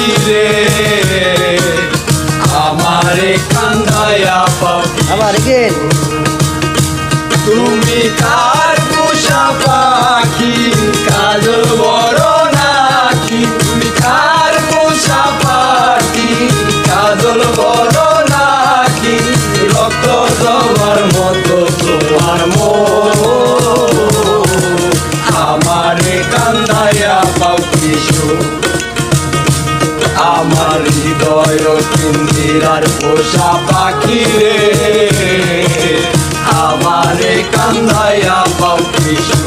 পাখি রে আমারে কান্দায়া পাও আবার গেল তুমি কার পোষা পাখি কাজল বড় নাকি তুমি কার পোষা পাখি কাজল বড় নাকি রক্ত জবার মতো তোমার আমারে কান্দায়া পাও কিশো আমার হৃদয় পিঞ্জিরার পোষা পাখি রে আমারে কান্দায়া পাও কিশো